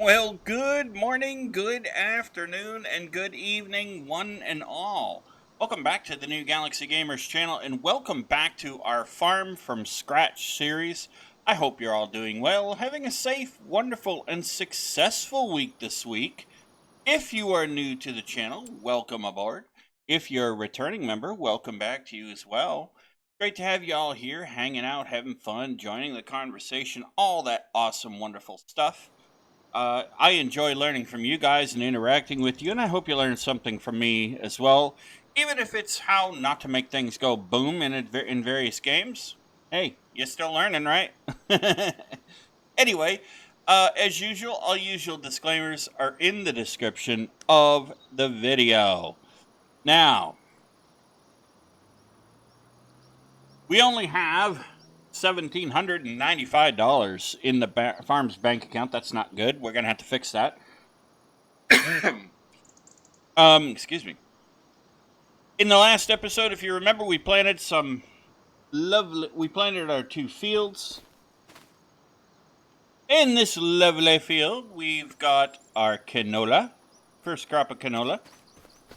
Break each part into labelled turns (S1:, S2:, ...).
S1: Well, good morning, good afternoon, and good evening, one and all. Welcome back to the New Galaxy Gamers channel, and welcome back to our Farm from Scratch series. I hope you're all doing well, having a safe, wonderful, and successful week this week. If you are new to the channel, welcome aboard. If you're a returning member, welcome back to you as well. Great to have you all here, hanging out, having fun, joining the conversation, all that awesome, wonderful stuff. I enjoy learning from you guys and interacting with you, and I hope you learn something from me as well, even if it's how not to make things go boom in various games. Hey, you're still learning, right? Anyway, as usual, all usual disclaimers are in the description of the video. Now, we only have $1,795 in the farm's bank account. That's not good. We're going to have to fix that. Excuse me. In the last episode, if you remember, we planted we planted our 2 fields. In this lovely field, we've got our canola, first crop of canola.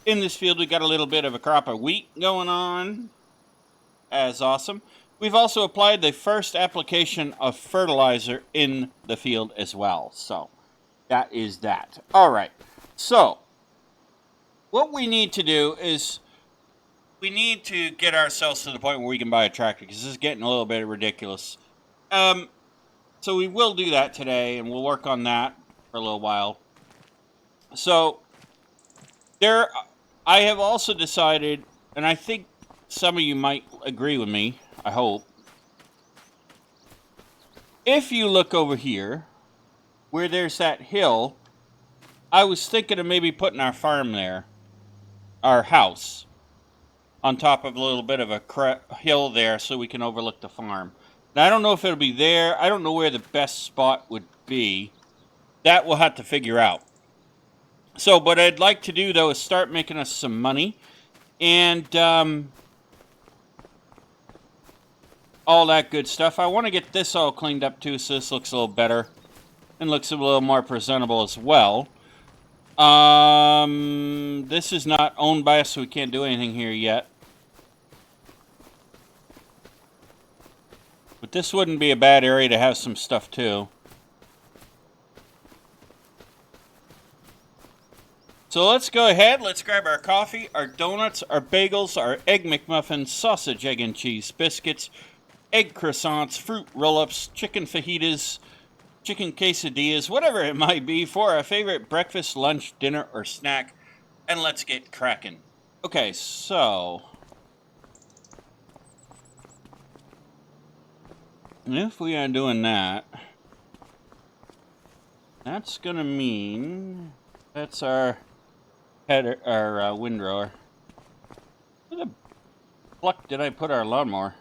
S1: In this field, we got a little bit of a crop of wheat going on. As awesome. We've also applied the first application of fertilizer in the field as well. So, that is that. All right. So, what we need to do is we need to get ourselves to the point where we can buy a tractor, because this is getting a little bit ridiculous. So we will do that today, and we'll work on that for a little while. So I have also decided, and I think some of you might agree with me, I hope. If you look over here, where there's that hill, I was thinking of maybe putting our farm there, our house, on top of a little bit of a hill there so we can overlook the farm. Now, I don't know if it'll be there. I don't know where the best spot would be. That we'll have to figure out. So what I'd like to do, though, is start making us some money. And all that good stuff. I want to get this all cleaned up, too, so this looks a little better. And looks a little more presentable as well. This is not owned by us, so we can't do anything here yet. But this wouldn't be a bad area to have some stuff, too. So let's go ahead. Let's grab our coffee, our donuts, our bagels, our egg McMuffins, sausage, egg, and cheese biscuits, egg croissants, fruit roll-ups, chicken fajitas, chicken quesadillas, whatever it might be, for our favorite breakfast, lunch, dinner, or snack. And let's get cracking. Okay, so if we are doing that, that's gonna mean that's our header, our windrower. Where the pluck did I put our lawnmower?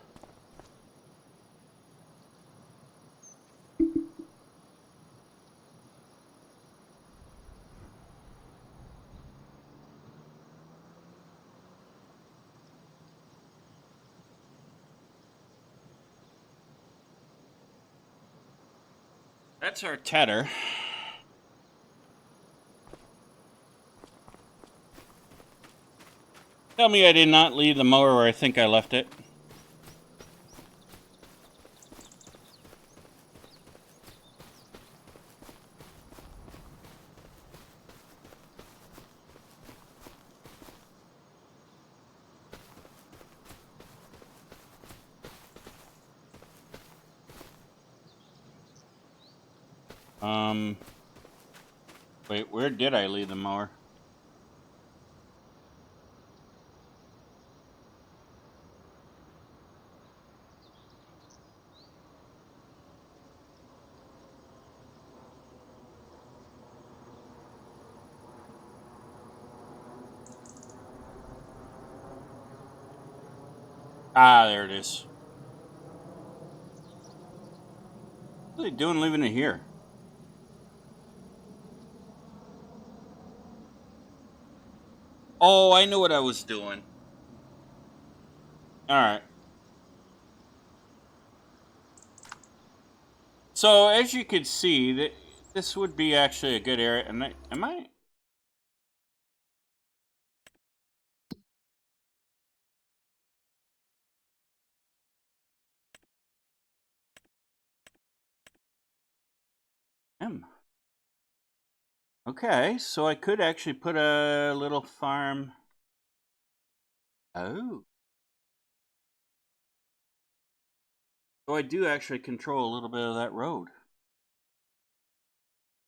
S1: That's our tedder. Tell me I did not leave the mower where I think I left it. Wait, where did I leave the mower? Ah, there it is. What are they doing leaving it here? Oh, I knew what I was doing. Alright. So, as you can see, This would be actually a good area. And am I? Okay, so I could actually put a little farm. Oh. So I do actually control a little bit of that road.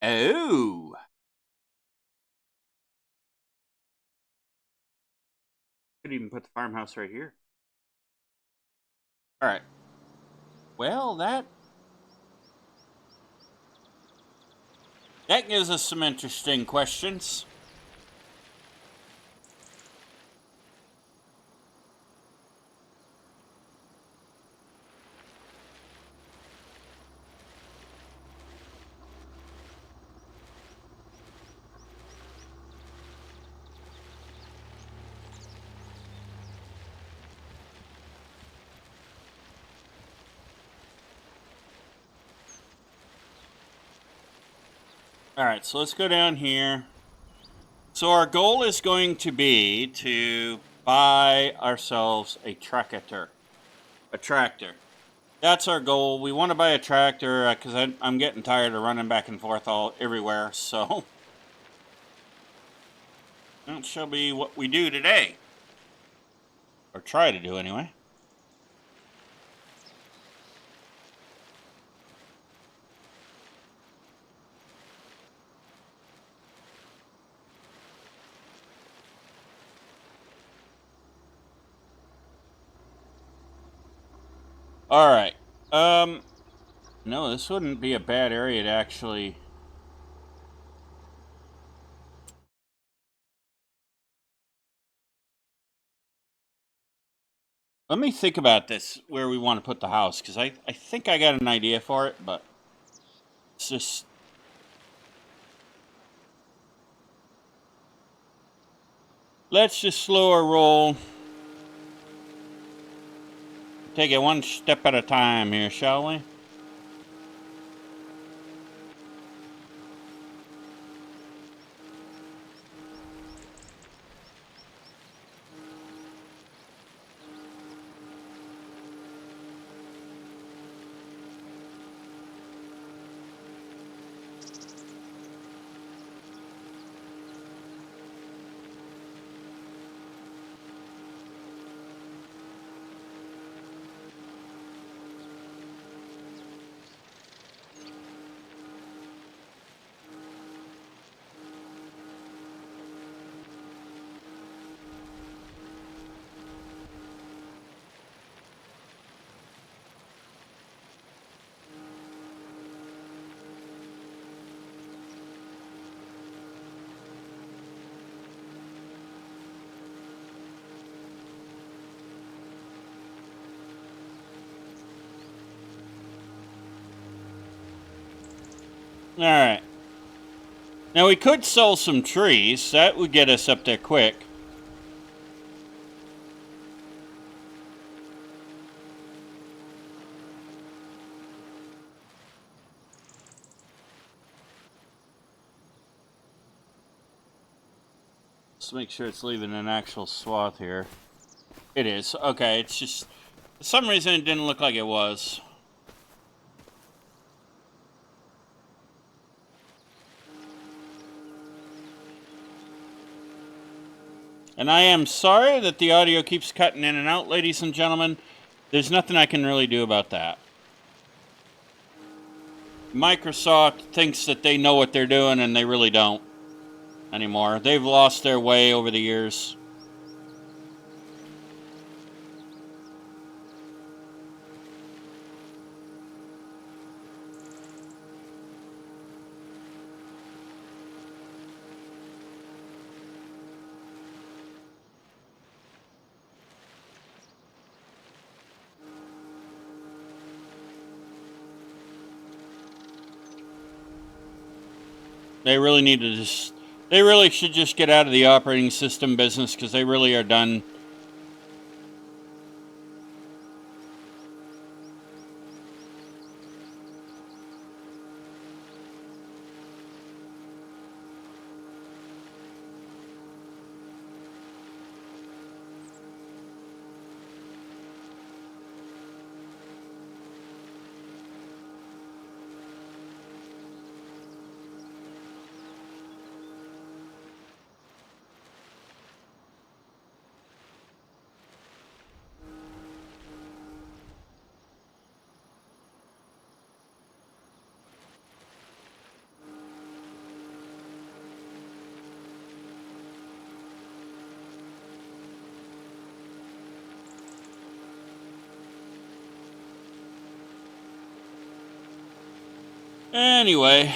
S1: Oh. Could even put the farmhouse right here. All right. Well, that gives us some interesting questions. All right, so let's go down here. So our goal is going to be to buy ourselves a tractor. A tractor. That's our goal. We want to buy a tractor because I'm getting tired of running back and forth all everywhere. So that shall be what we do today, or try to do anyway. All right. No, this wouldn't be a bad area to actually. Let me think about this, where we want to put the house, because I think I got an idea for it, but it's just. Let's just slow our roll. Take it one step at a time here, shall we? All right. Now we could sell some trees. That would get us up there quick. Let's make sure it's leaving an actual swath here. It is. Okay, it's just... For some reason it didn't look like it was. And I am sorry that the audio keeps cutting in and out, ladies and gentlemen. There's nothing I can really do about that. Microsoft thinks that they know what they're doing, and they really don't anymore. They've lost their way over the years. They really need to just... They really should just get out of the operating system business, because they really are done. Anyway.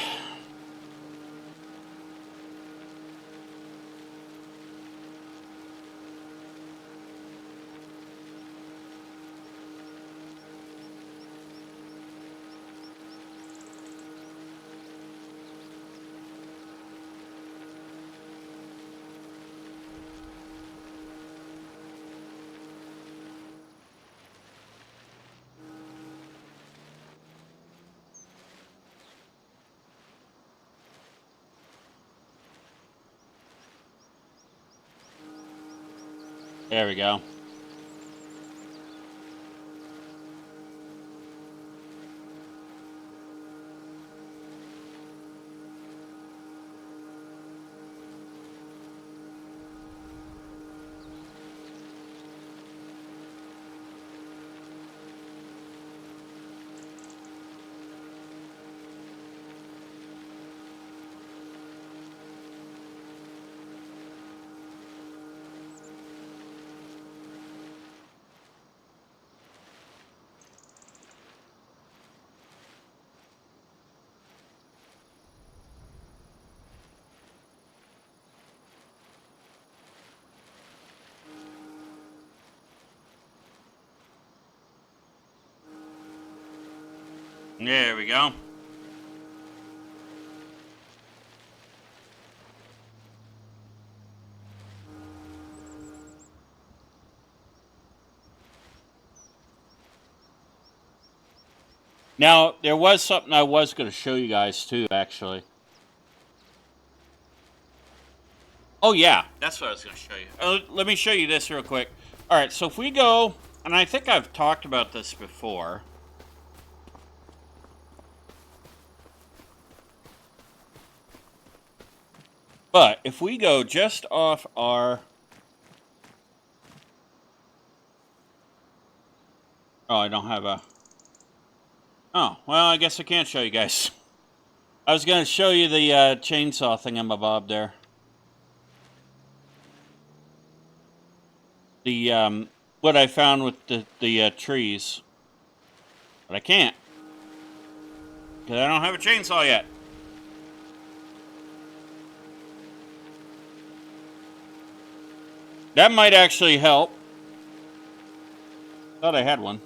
S1: There we go. There we go. Now, there was something I was going to show you guys, too, actually. Oh, yeah, that's what I was going to show you. Let me show you this real quick. All right, so if we go, and I think I've talked about this before. But if we go just off our... Oh, I don't have a... Oh, well, I guess I can't show you guys. I was going to show you the chainsaw thingamabob there. The, what I found with the trees. But I can't. Because I don't have a chainsaw yet. That might actually help. Thought I had one.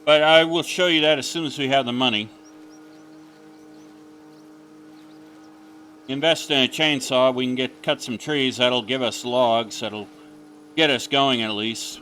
S1: But I will show you that as soon as we have the money. Invest in a chainsaw, we can cut some trees. That'll give us logs. That'll get us going at least.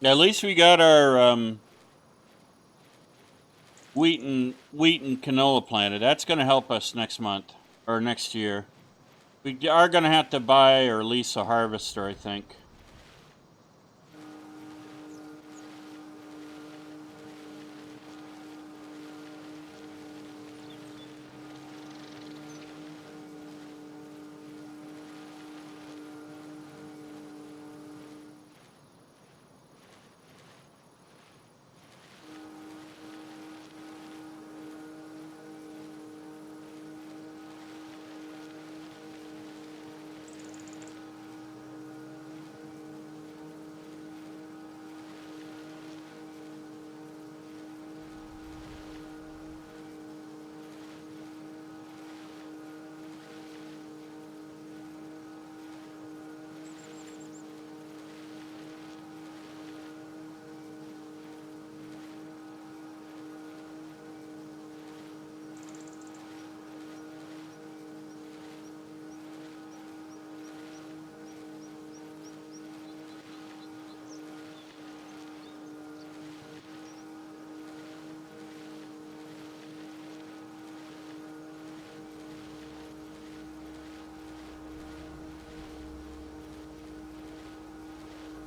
S1: At least we got our wheat and canola planted. That's going to help us next month or next year. We are going to have to buy or lease a harvester, I think.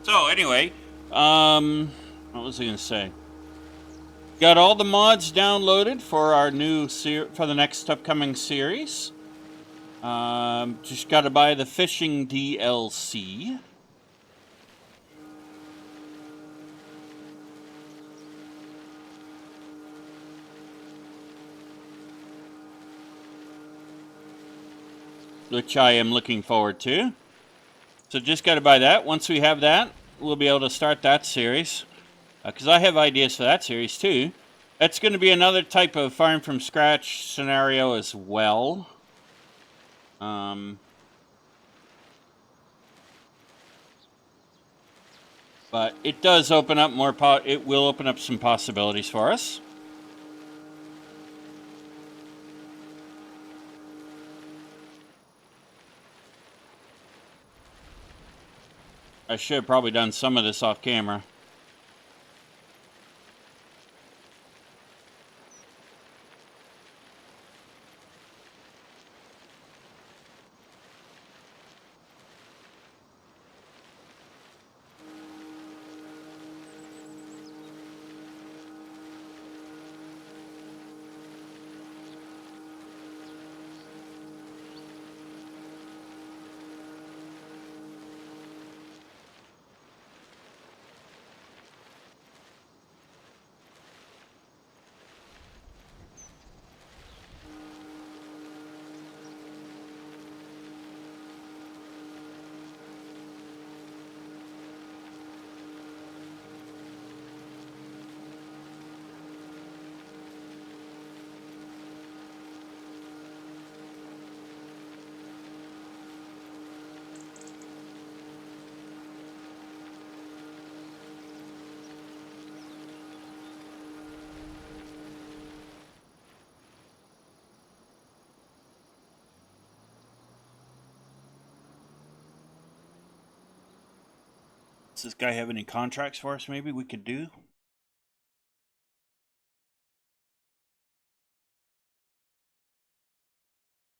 S1: So anyway, what was I gonna say? Got all the mods downloaded for our new for the next upcoming series. Just got to buy the fishing DLC. Which I am looking forward to. So just got to buy that. Once we have that, we'll be able to start that series. Because I have ideas for that series too. That's going to be another type of farm from scratch scenario as well. But it does open up more. It will open up some possibilities for us. I should have probably done some of this off camera. Does this guy have any contracts for us maybe we could do?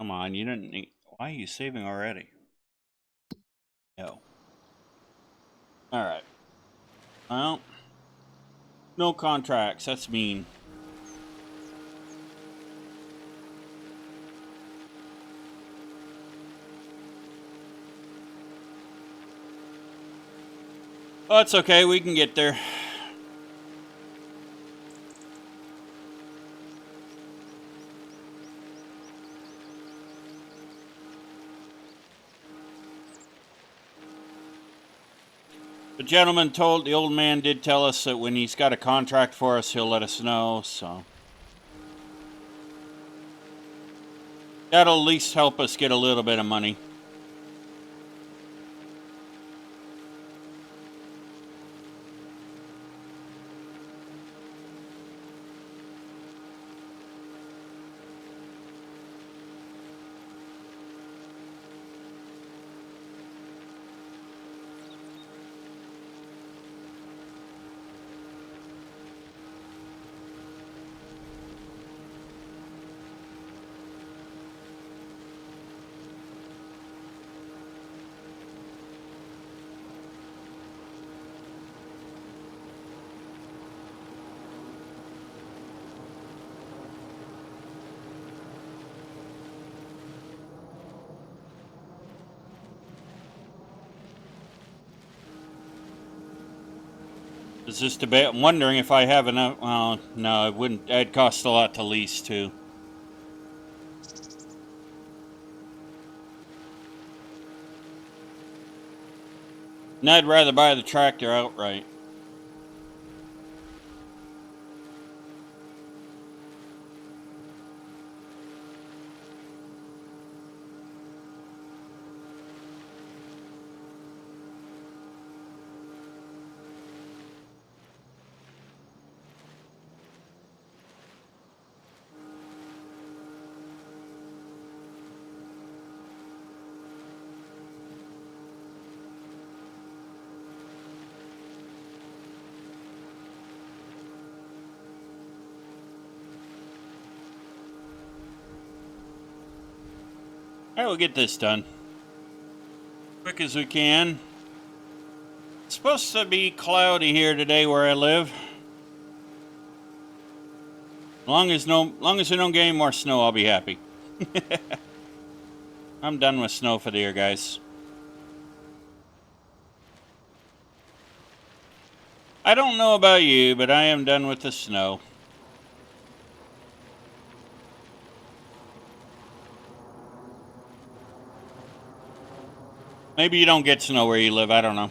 S1: Come on, you didn't need... Why are you saving already? No. Alright. Well, no contracts. That's mean. Oh, it's okay. We can get there. The gentleman told... The old man did tell us that when he's got a contract for us, he'll let us know, so... That'll at least help us get a little bit of money. It's just debate. I'm wondering if I have enough. Well, no, it wouldn't. It'd cost a lot to lease too. And I'd rather buy the tractor outright. Alright, we'll get this done. Quick as we can. supposed to be cloudy here today where I live. Long as we don't get any more snow, I'll be happy. I'm done with snow for the year, guys. I don't know about you, but I am done with the snow. Maybe you don't get snow where you live, I don't know.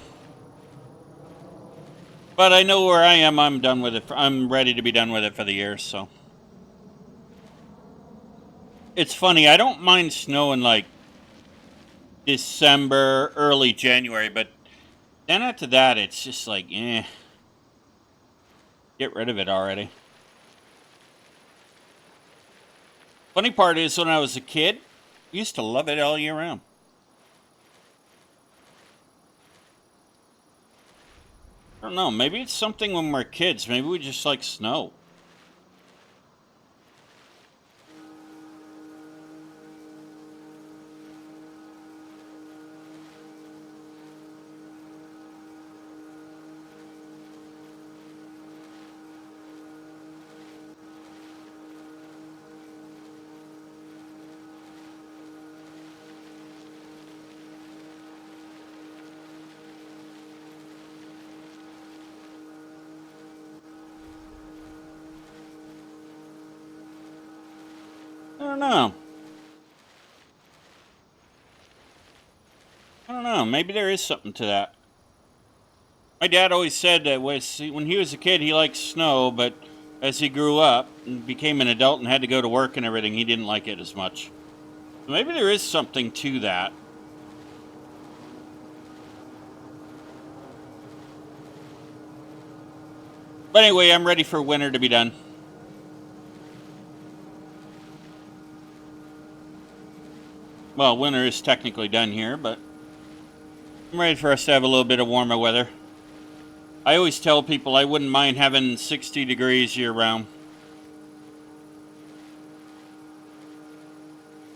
S1: But I know where I am, I'm done with it. I'm ready to be done with it for the year, so. It's funny, I don't mind snow in like December, early January, but then after that, it's just like, eh. Get rid of it already. Funny part is, when I was a kid, I used to love it all year round. I don't know, maybe it's something when we're kids. Maybe we just like snow. I don't know. I don't know. Maybe there is something to that. My dad always said that when he was a kid, he liked snow, but as he grew up and became an adult and had to go to work and everything, he didn't like it as much. Maybe there is something to that. But anyway, I'm ready for winter to be done. Well, winter is technically done here, but I'm ready for us to have a little bit of warmer weather. I always tell people I wouldn't mind having 60 degrees year-round.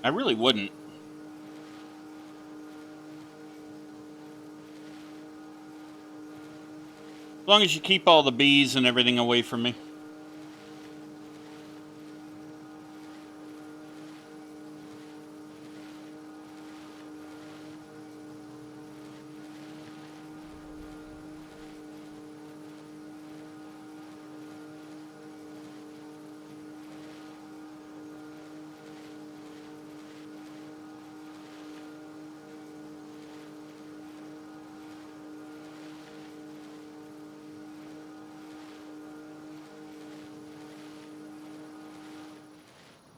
S1: I really wouldn't. As long as you keep all the bees and everything away from me.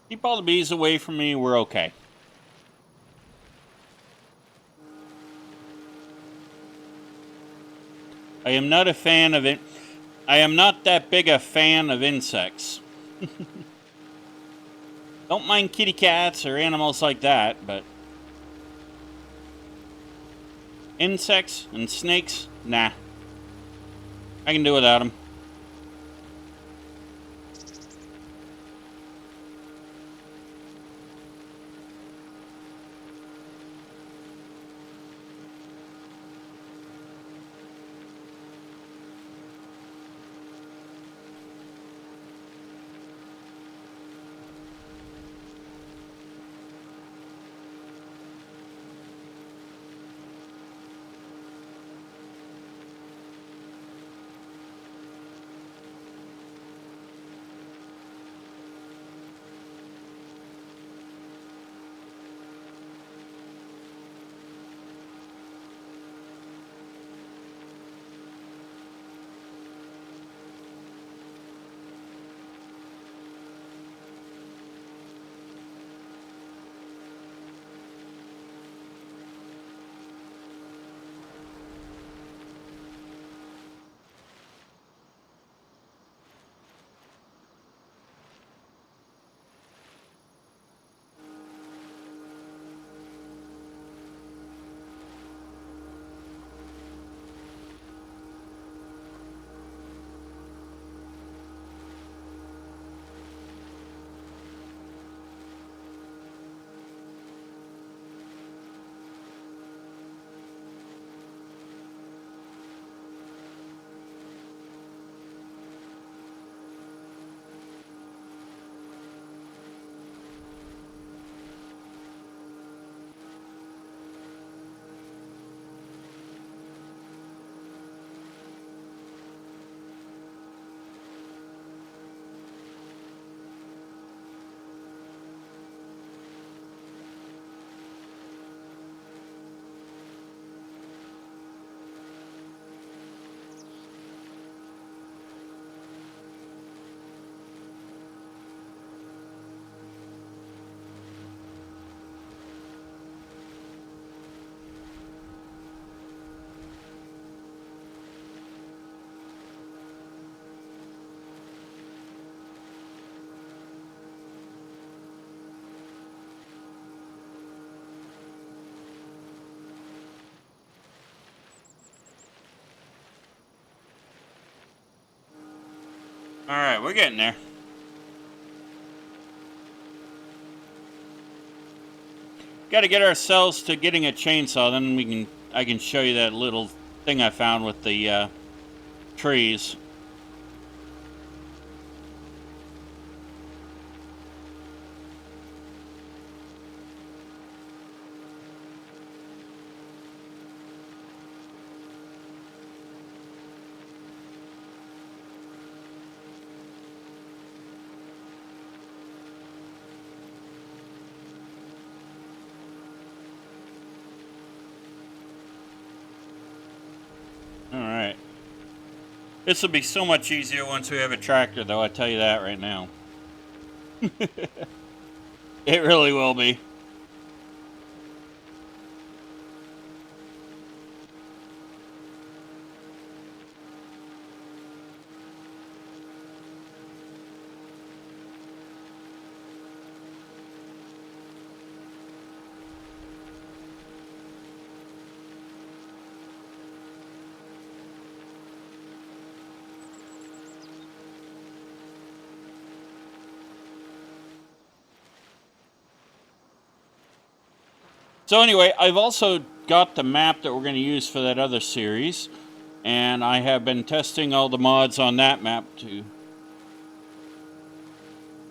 S1: Keep all the bees away from me, we're okay. I am not a fan of it. I am not that big a fan of insects. Don't mind kitty cats or animals like that, but insects and snakes, nah. I can do without them. Alright, we're getting there. Got to get ourselves to getting a chainsaw, then I can show you that little thing I found with the trees. Alright. This will be so much easier once we have a tractor, though, I tell you that right now. It really will be. So anyway, I've also got the map that we're going to use for that other series, and I have been testing all the mods on that map too.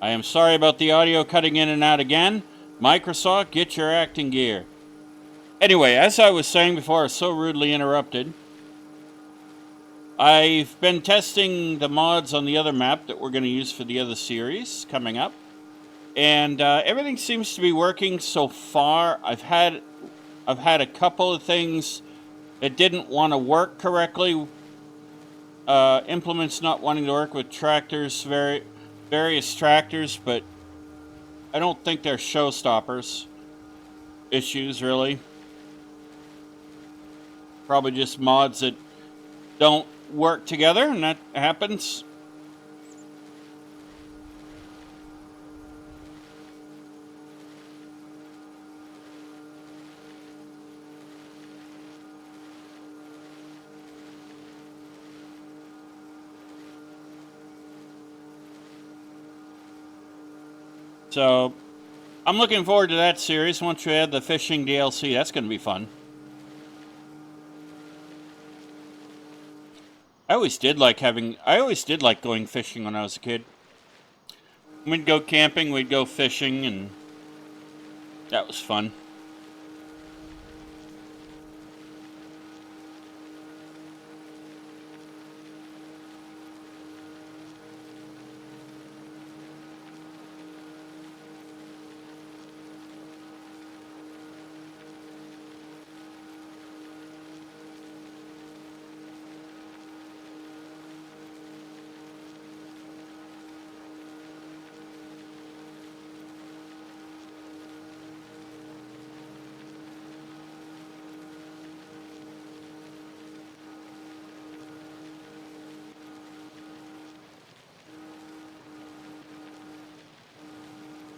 S1: I am sorry about the audio cutting in and out again. Microsoft, get your acting gear. Anyway, as I was saying before, I was so rudely interrupted. I've been testing the mods on the other map that we're going to use for the other series coming up. And everything seems to be working so far. I've had a couple of things that didn't want to work correctly. Implements not wanting to work with tractors, various tractors, but I don't think they're showstoppers issues, really. Probably just mods that don't work together, and that happens. So, I'm looking forward to that series. Once we add the fishing DLC, that's going to be fun. I always did like going fishing when I was a kid. We'd go camping, we'd go fishing, and that was fun.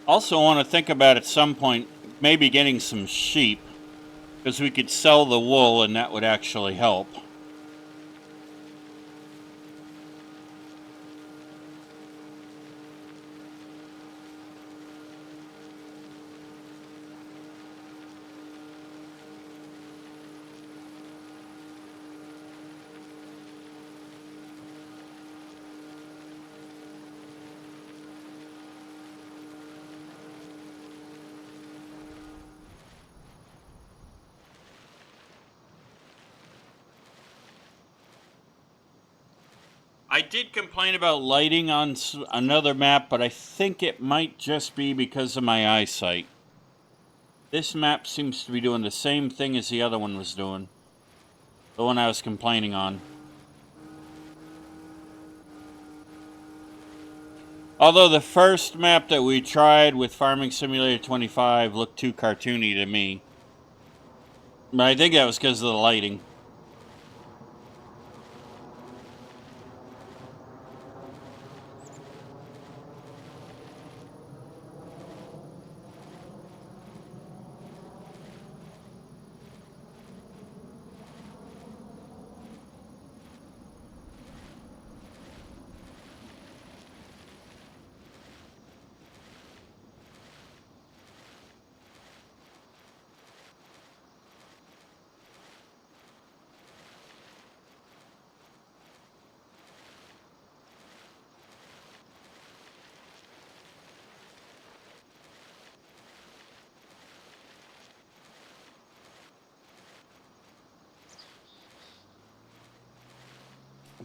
S1: Also want to think about at some point maybe getting some sheep, because we could sell the wool and that would actually help. I did complain about lighting on another map, but I think it might just be because of my eyesight. This map seems to be doing the same thing as the other one was doing. The one I was complaining on. Although the first map that we tried with Farming Simulator 25 looked too cartoony to me. But I think that was because of the lighting.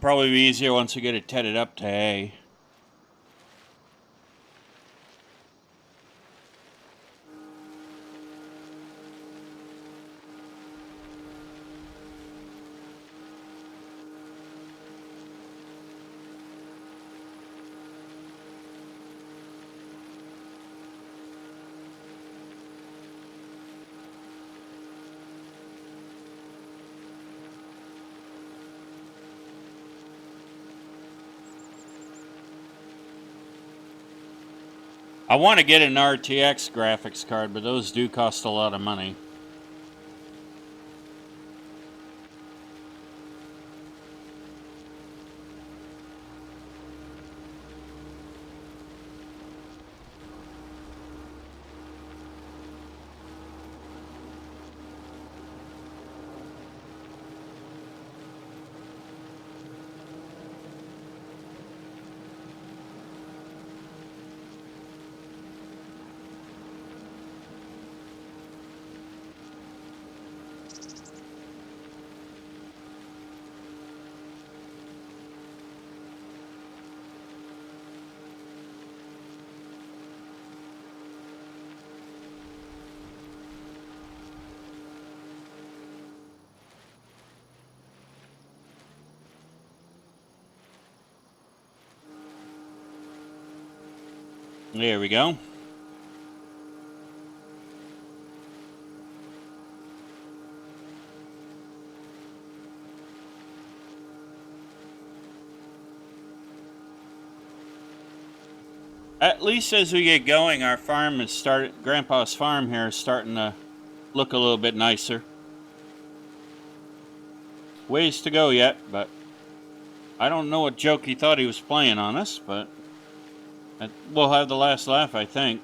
S1: Probably be easier once we get it tedded up to hay. I want to get an RTX graphics card, but those do cost a lot of money. There we go. At least as we get going, our farm is Grandpa's farm here is starting to look a little bit nicer. Ways to go yet, but I don't know what joke he thought he was playing on us, but we'll have the last laugh, I think.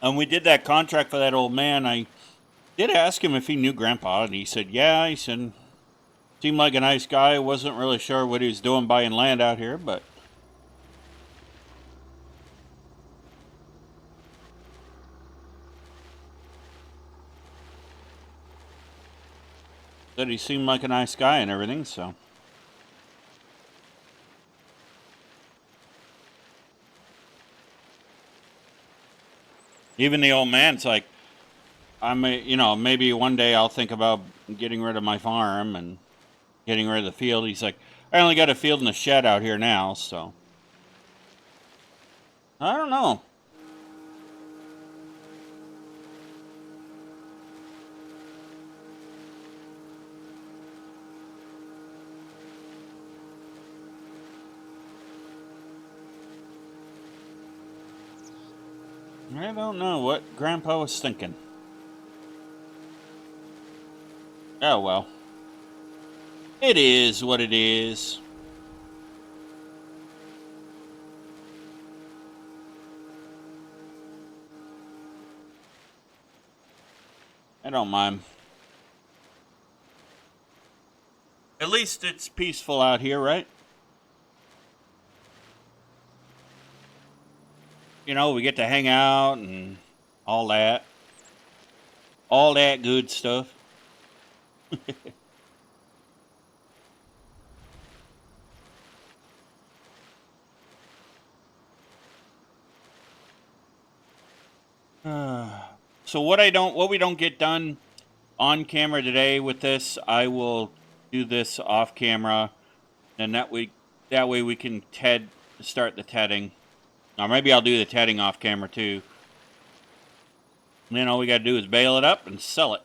S1: And we did that contract for that old man. I did ask him if he knew Grandpa, and he said, yeah. He said, seemed like a nice guy. Wasn't really sure what he was doing buying land out here, but said he seemed like a nice guy and everything, so. Even the old man's like, maybe one day I'll think about getting rid of my farm and getting rid of the field. He's like, I only got a field and a shed out here now, so. I don't know. I don't know what Grandpa was thinking. Oh well. It is what it is. I don't mind. At least it's peaceful out here, right? You know, we get to hang out and all that. All that good stuff. So what we don't get done on camera today with this, I will do this off camera, and that way we can start the tedding. Or maybe I'll do the tedding off camera too. And then all we got to do is bale it up and sell it.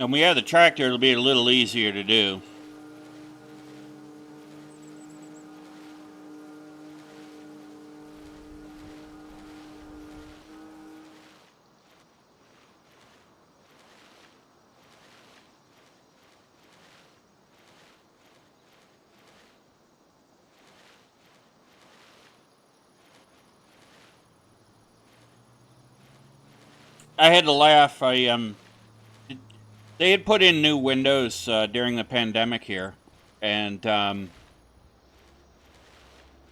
S1: And we have the tractor, it'll be a little easier to do. I had to laugh. They had put in new windows during the pandemic here, and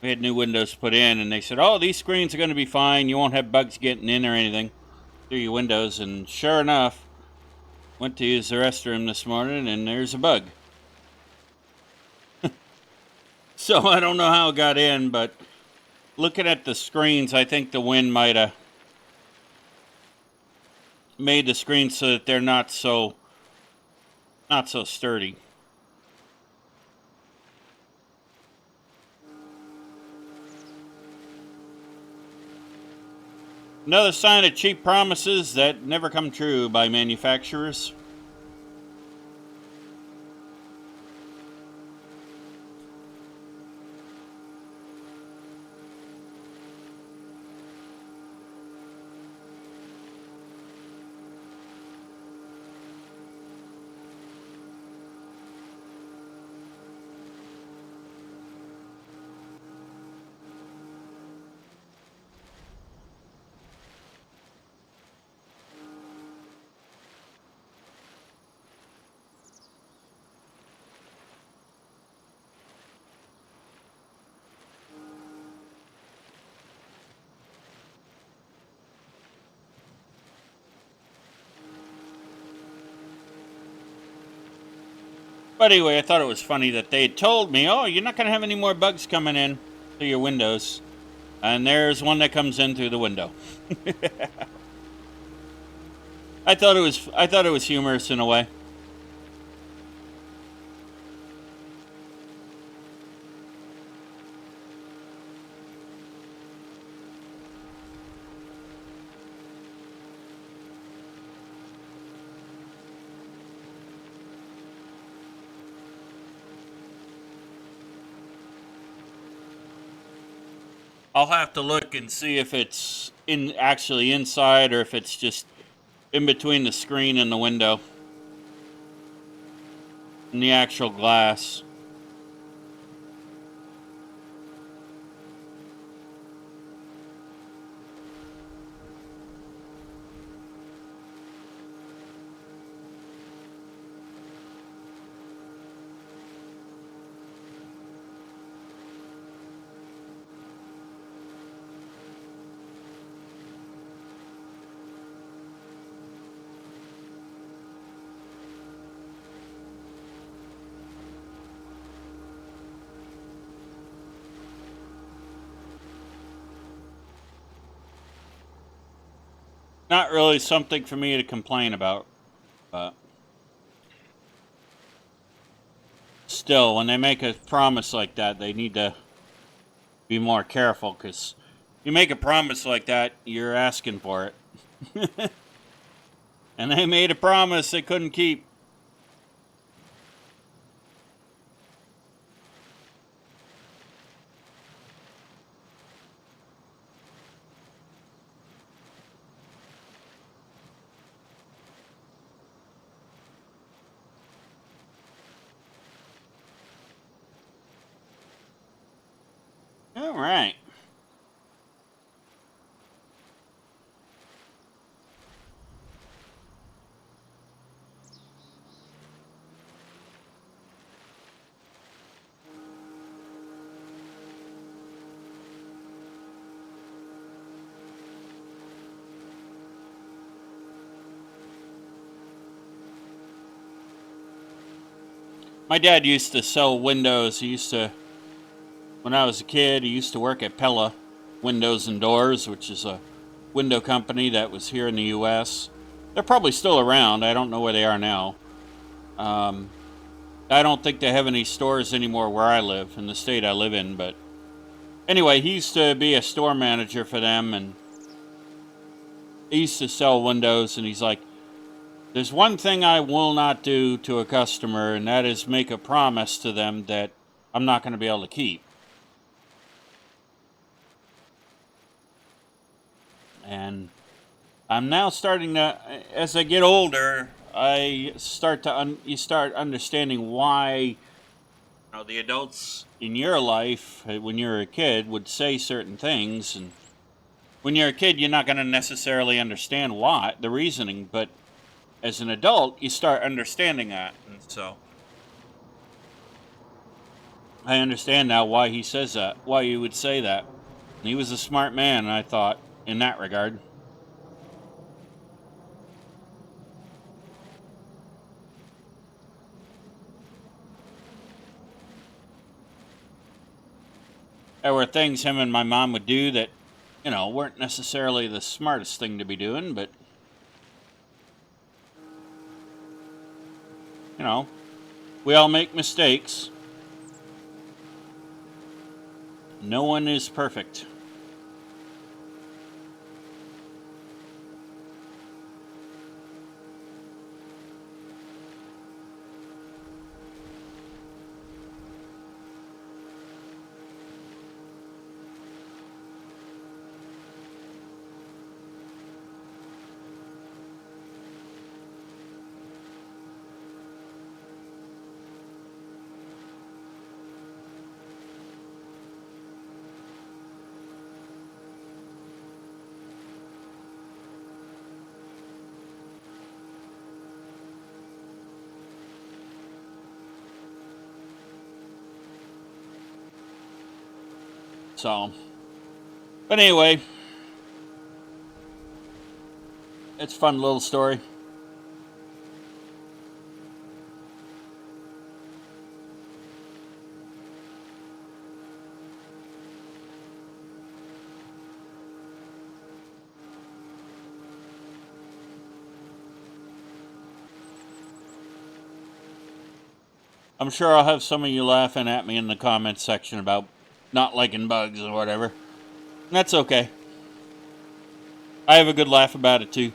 S1: we had new windows put in, and they said, "Oh, these screens are going to be fine. You won't have bugs getting in or anything through your windows." And sure enough, went to use the restroom this morning, and there's a bug. So I don't know how it got in, but looking at the screens, I think the wind might have made the screens so that they're not so sturdy. Another sign of cheap promises that never come true by manufacturers. But anyway, I thought it was funny that they had told me, "Oh, you're not going to have any more bugs coming in through your windows," and there's one that comes in through the window. I thought it was humorous in a way. I'll have to look and see if it's actually inside or if it's just in between the screen and the window and the actual glass. Not really something for me to complain about, but still, when they make a promise like that, they need to be more careful, because you make a promise like that, you're asking for it. And they made a promise they couldn't keep. All right. My dad used to sell windows. When I was a kid, he used to work at Pella Windows and Doors, which is a window company that was here in the U.S. They're probably still around. I don't know where they are now. I don't think they have any stores anymore where I live, in the state I live in. But anyway, he used to be a store manager for them, and he used to sell windows, and he's like, "There's one thing I will not do to a customer, and that is make a promise to them that I'm not going to be able to keep." And I'm now starting to, as I get older, you start understanding why the adults in your life when you were a kid would say certain things, and When you're a kid, you're not going to necessarily understand why, the reasoning, but as an adult, you start understanding that. And so I understand now why he says that, why he would say that. And he was a smart man, I thought, in that regard. There were things him and my mom would do that, weren't necessarily the smartest thing to be doing, but, we all make mistakes. No one is perfect. So, but anyway, it's a fun little story. I'm sure I'll have some of you laughing at me in the comments section about not liking bugs or whatever. That's okay. I have a good laugh about it too.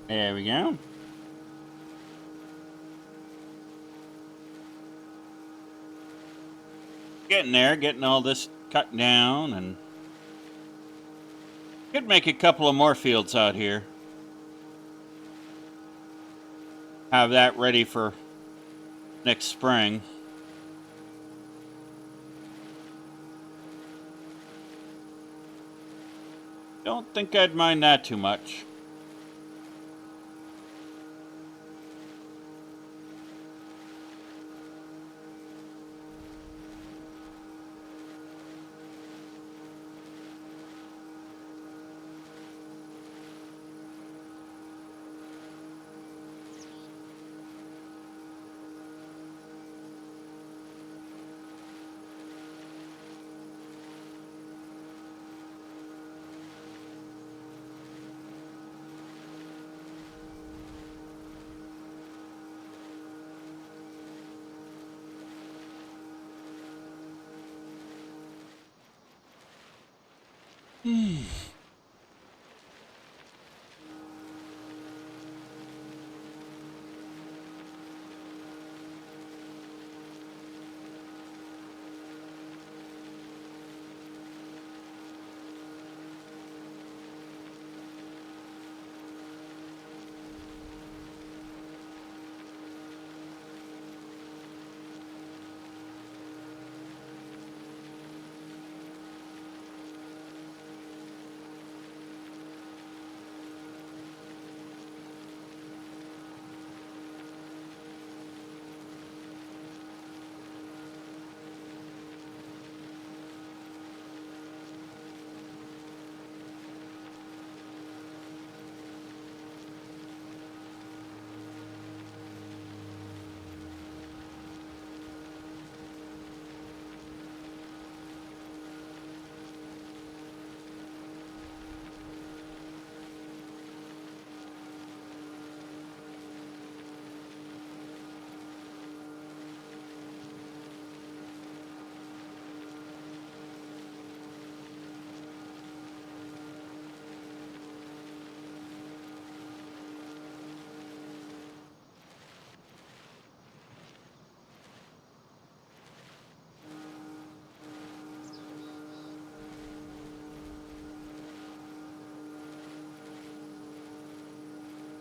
S1: There we go. Getting there, getting all this cut down, and could make a couple of more fields out here. Have that ready for next spring. Don't think I'd mind that too much.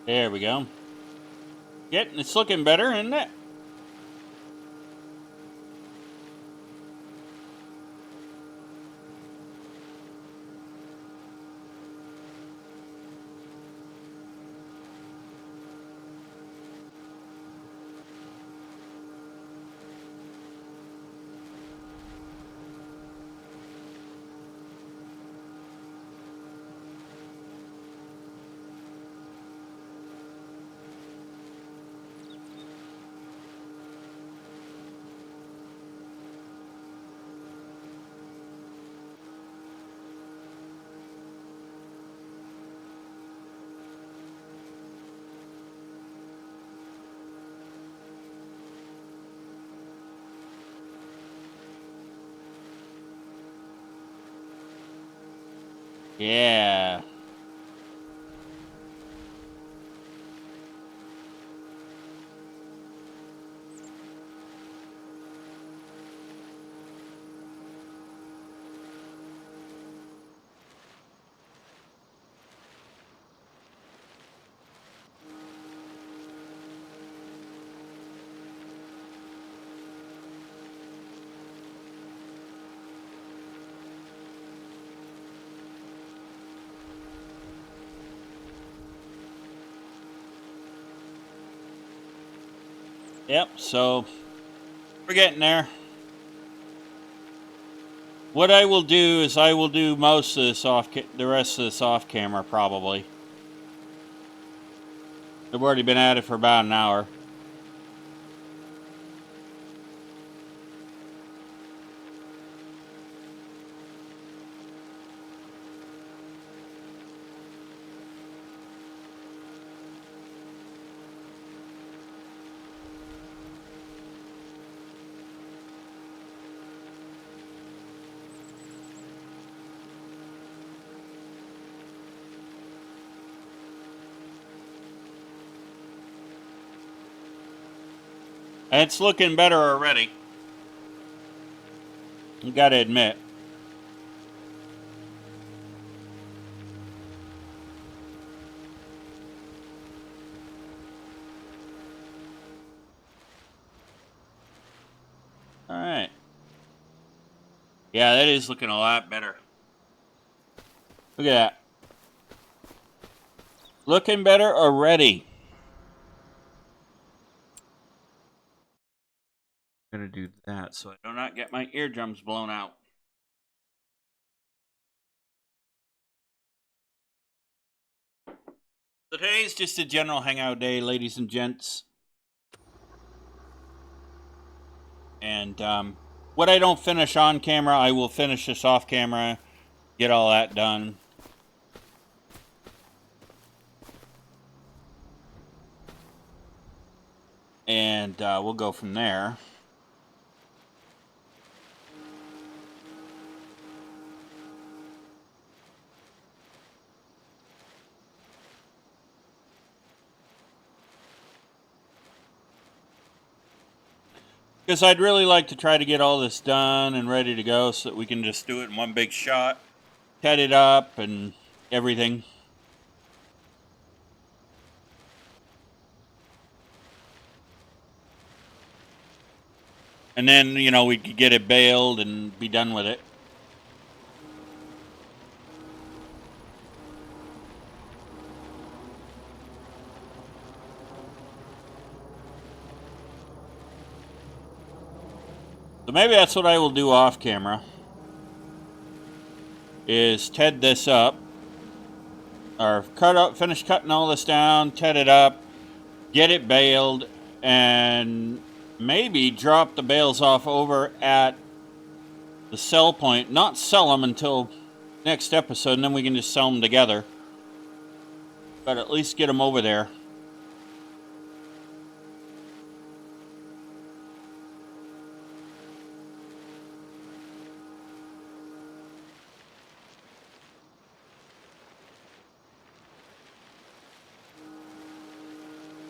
S1: There we go. It's looking better, isn't it? Yeah. Yep, so we're getting there. What I will do is I will do most of this the rest of this off camera probably. I've already been at it for about an hour. And it's looking better already. You gotta admit. Alright. Yeah, that is looking a lot better. Look at that. Looking better already. I'm gonna do that so I do not get my eardrums blown out. So today's just a general hangout day, ladies and gents. And what I don't finish on camera, I will finish this off camera, get all that done. And we'll go from there. Because I'd really like to try to get all this done and ready to go so that we can just do it in one big shot. Cut it up and everything. And then, you know, we could get it baled and be done with it. So maybe that's what I will do off camera. Is TED this up. Or finish cutting all this down, TED it up, get it baled, and maybe drop the bales off over at the sell point. Not sell them until next episode, and then we can just sell them together. But at least get them over there.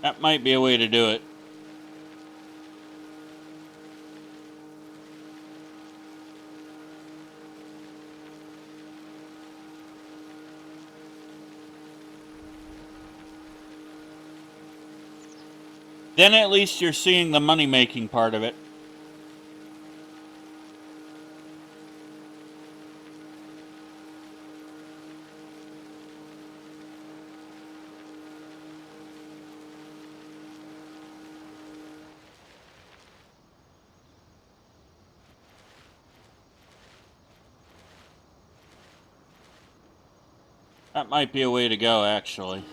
S1: That might be a way to do it. Then at least you're seeing the money-making part of it. That might be a way to go, actually,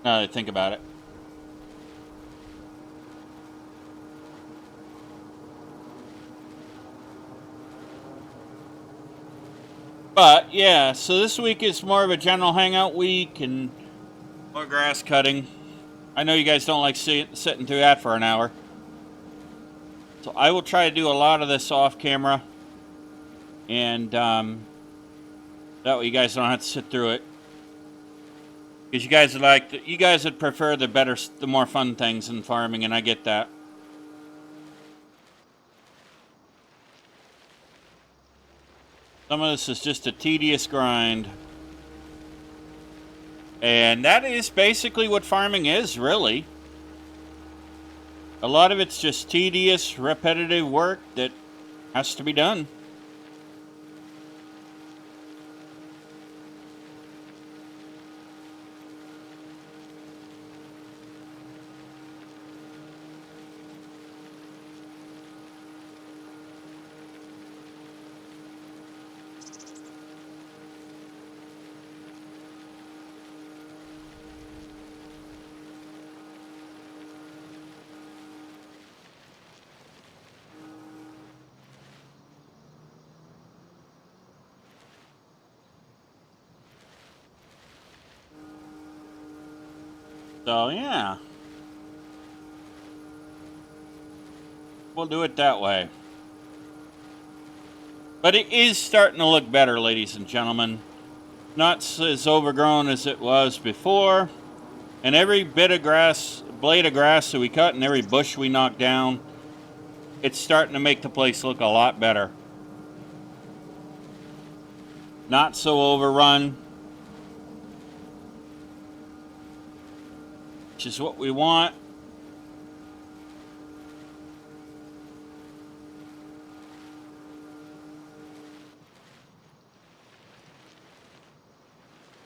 S1: now that I think about it. But, yeah, so this week is more of a general hangout week and more grass cutting. I know you guys don't like sitting through that for an hour. So I will try to do a lot of this off camera. And that way you guys don't have to sit through it. Because you guys would prefer the more fun things in farming, and I get that. Some of this is just a tedious grind. And that is basically what farming is, really. A lot of it's just tedious, repetitive work that has to be done. So, yeah. We'll do it that way. But it is starting to look better, ladies and gentlemen. Not as overgrown as it was before. And every blade of grass that we cut and every bush we knock down, it's starting to make the place look a lot better. Not so overrun. Which is what we want.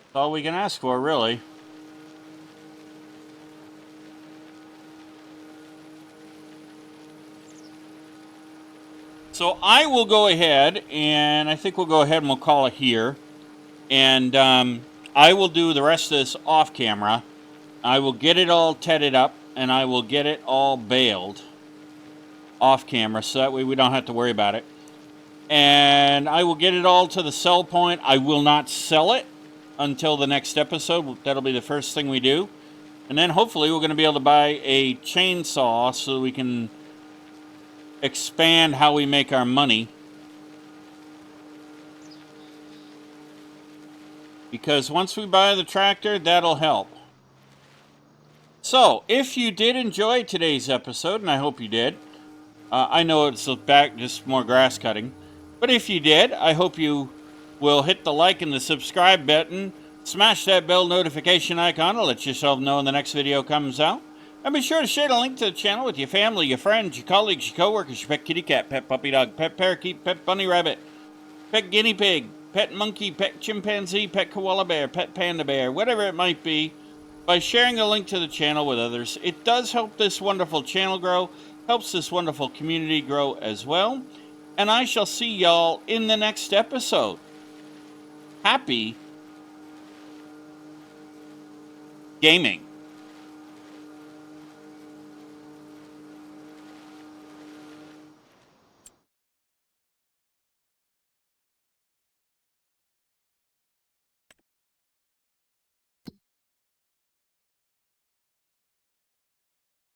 S1: That's all we can ask for, really. So I will go ahead, and I think we'll go ahead and we'll call it here. And I will do the rest of this off camera. I will get it all tedded up, and I will get it all baled off camera, so that way we don't have to worry about it. And I will get it all to the sell point. I will not sell it until the next episode. That'll be the first thing we do. And then hopefully we're going to be able to buy a chainsaw so we can expand how we make our money. Because once we buy the tractor, that'll help. So, if you did enjoy today's episode, and I hope you did, I know it's back just more grass cutting, but if you did, I hope you will hit the like and the subscribe button, smash that bell notification icon to let yourself know when the next video comes out, and be sure to share the link to the channel with your family, your friends, your colleagues, your coworkers, your pet kitty cat, pet puppy dog, pet parakeet, pet bunny rabbit, pet guinea pig, pet monkey, pet chimpanzee, pet koala bear, pet panda bear, whatever it might be. By sharing the link to the channel with others, it does help this wonderful channel grow, helps this wonderful community grow as well, and I shall see y'all in the next episode. Happy gaming.